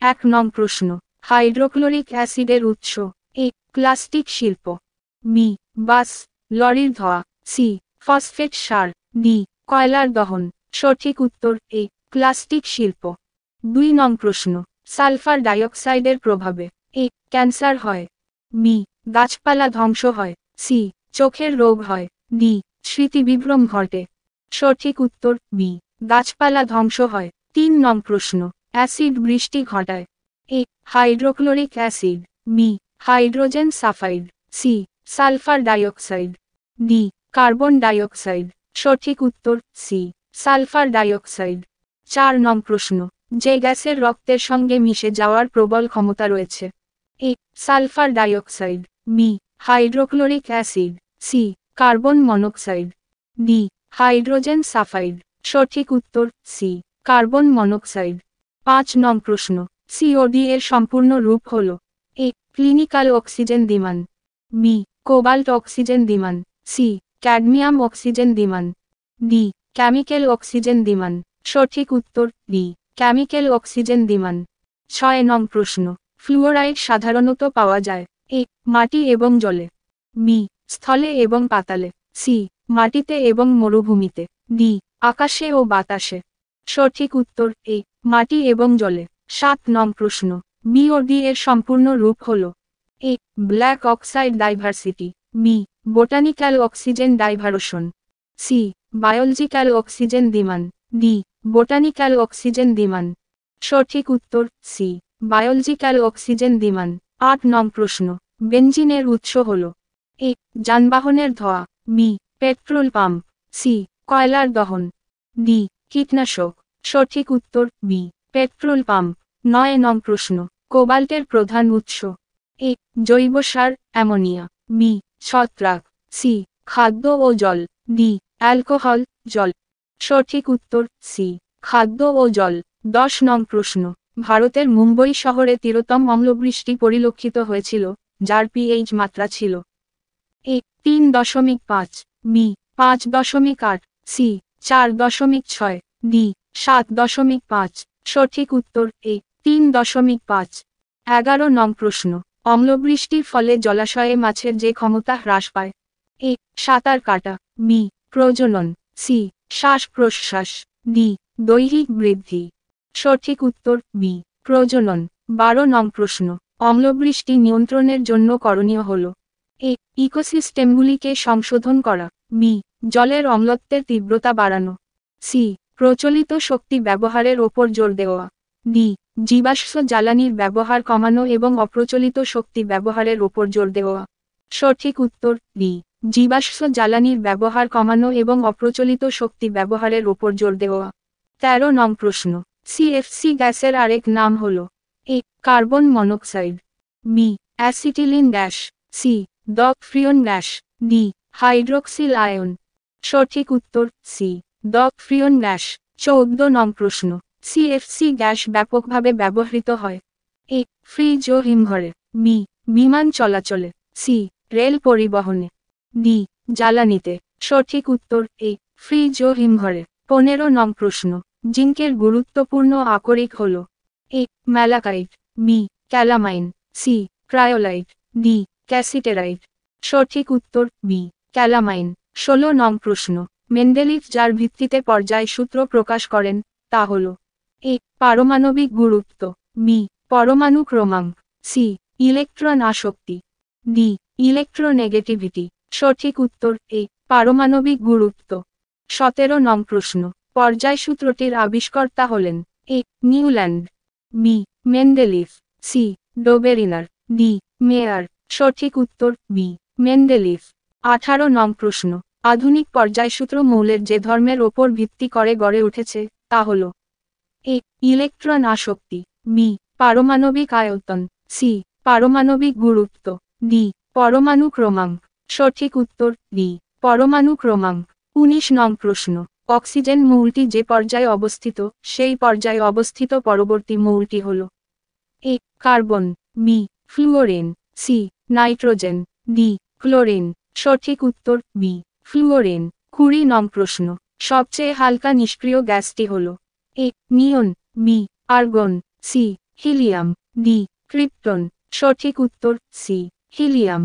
এক নং প্রশ্ন, হাইড্রোক্লোরিক অ্যাসিডের উৎস। এ প্লাস্টিক শিল্প, বি বাস, লরির ধোঁয়া, সি ফসফেট সার, ডি কয়লার দহন। সঠিক উত্তর এ প্লাস্টিক শিল্প। 2 নং প্রশ্ন, সালফার ডাইঅক্সাইডের প্রভাবে এ ক্যান্সার হয়, বি গাছপালা ধ্বংস হয়, সি চোখের রোগ হয়, ডি স্মৃতিবিভ্রম ঘটে। সঠিক উত্তর বি গাছপালা ধ্বংস হয়। 3 নং প্রশ্ন, অ্যাসিড বৃষ্টি ঘটায়। A hydrochloric acid, B hydrogen sulphide, C sulphur dioxide, D carbon dioxide. সঠিক উত্তর সি সালফার ডাইঅক্সাইড। 4 নং প্রশ্ন, যে গ্যাসের রক্তের সঙ্গে মিশে যাওয়ার প্রবল ক্ষমতা রয়েছে। A sulphur dioxide, B hydrochloric acid, C carbon monoxide, D hydrogen sulphide. সঠিক উত্তর সি কার্বন মনোক্সাইড। 5 নং প্রশ্ন, সিওডি এর সম্পূর্ণ রূপ হল। এ ক্লিনিক্যাল অক্সিজেন দ্বিমান, বি কোবাল্ট অক্সিজেন দ্বিমান, সি ক্যাডমিয়াম অক্সিজেন দ্বিমান, ডি কেমিক্যাল অক্সিজেন দ্বিমান। সঠিক উত্তর ডি কেমিক্যাল অক্সিজেন দ্বিমান। 6 নং প্রশ্ন, ফ্লুওরাইড সাধারণত পাওয়া যায়। এ মাটি এবং জলে, বি স্থলে এবং পাতালে, সি মাটিতে এবং মরুভূমিতে, ডি আকাশে ও বাতাসে। সঠিক উত্তর এ মাটি এবং জলে। 7 নং প্রশ্ন, বিওডি এর সম্পূর্ণ রূপ হল। এ black oxide diversity, B botanical oxygen diversion, C biological oxygen দ্বিমান, ডি বোটানিক্যাল অক্সিজেন দ্বিমান। সঠিক উত্তর সি বায়োলজিক্যাল অক্সিজেন দ্বিমান। 8 নং প্রশ্ন, বেনজিনের উৎস হল। এ যানবাহনের ধোঁয়া, বি পেট্রোল পাম্প, সি কয়লার দহন, ডি কীটনাশক। সঠিক উত্তর বি পেট্রোল পাম্প। 9 নং প্রশ্ন, কোবাল্টের প্রধান উৎস। এ জৈব সার অ্যামোনিয়া, বি ছত্রাক, সি খাদ্য ও জল, ডি অ্যালকোহল জল। সঠিক উত্তর সি খাদ্য ও জল। 10 নং প্রশ্ন, ভারতের মুম্বই শহরে তিরতম অম্লবৃষ্টি পরিলক্ষিত হয়েছিল, যার পিএইচ মাত্রা ছিল। এ 3.5, বি 5.8, সি 4.6, ডি 7.5। সঠিক উত্তর এ 3.5। 11 নং প্রশ্ন, অম্লবৃষ্টির ফলে জলাশয়ে মাছের যে ক্ষমতা হ্রাস পায়। এ সাঁতার কাটা, বি প্রজনন, সি শ্বাস প্রশ্বাস, ডি দৈহিক বৃদ্ধি। সঠিক উত্তর বি প্রজনন। 12 নং প্রশ্ন, অম্লবৃষ্টি নিয়ন্ত্রণের জন্য করণীয় হল। এ ইকোসিস্টেমগুলিকে সংশোধন করা, বি জলের অম্লত্বের তীব্রতা বাড়ানো, সি প্রচলিত শক্তি ব্যবহারের ওপর জোর দেওয়া, ডি জীবাশ্ম জ্বালানির ব্যবহার কমানো এবং অপ্রচলিত শক্তি ব্যবহারের ওপর জোর দেওয়া। সঠিক উত্তর ডি জীবাশ্ম জ্বালানির ব্যবহার কমানো এবং অপ্রচলিত শক্তি ব্যবহারের ওপর জোর দেওয়া। 13 নং প্রশ্ন, সিএফসি গ্যাসের আরেক নাম হল। A carbon monoxide, B acetylene gas, C dog freon gas, D hydroxyl ion. সঠিক উত্তর সি ডগ ফ্রিয়ন গ্যাস। 14 নং প্রশ্ন, সিএফসি গ্যাস ব্যাপকভাবে ব্যবহৃত হয়। এ ফ্রিজ ও হিমঘরে, বি বিমান চলাচলে, সি রেল পরিবহনে, ডি জ্বালানিতে। সঠিক উত্তর এ ফ্রিজ ও হিমঘরে। 15 নং প্রশ্ন, জিঙ্কের গুরুত্বপূর্ণ আকরিক হল। A malachite, B calamine, C cryolite, D cassiterite. সঠিক উত্তর বি ক্যালামাইন। 16 নং প্রশ্ন, মেন্ডেলিভ যার ভিত্তিতে পর্যায় সূত্র প্রকাশ করেন, তা হল। এ পারমাণবিক গুরুত্ব, বি পরমাণু ক্রমাঙ্ক, সি ইলেকট্রন আসক্তি, ডি ইলেকট্রোনেগেটিভিটি। সঠিক উত্তর এ পারমাণবিক গুরুত্ব। 17 নং প্রশ্ন, পর্যায়সূত্রটির আবিষ্কর্তা হলেন। A Newland, B Mendeleev, C Dobereiner, D Meyer. সঠিক উত্তর বি মেন্ডেলিভ। 18 নং প্রশ্ন, আধুনিক পর্যায়সূত্র মৌলের যে ধর্মের ওপর ভিত্তি করে গড়ে উঠেছে, তা হল। এ ইলেকট্রন আসক্তি, বি পারমাণবিক আয়তন, সি পারমাণবিক গুরুত্ব, ডি পরমাণু ক্রমাঙ্ক। সঠিক উত্তর ডি পরমাণু ক্রমাঙ্ক। 19 নং প্রশ্ন, অক্সিজেন মৌলটি যে পর্যায়ে অবস্থিত, সেই পর্যায়ে অবস্থিত পরবর্তী মৌলটি হল। A carbon, B fluorine, C nitrogen, D chlorine. সঠিক উত্তর বি ফ্লুওরিন। 20 নং প্রশ্ন, সবচেয়ে হালকা নিষ্ক্রিয় গ্যাসটি হল। A neon, B argon, C helium. D krypton. সঠিক উত্তর সি হিলিয়াম।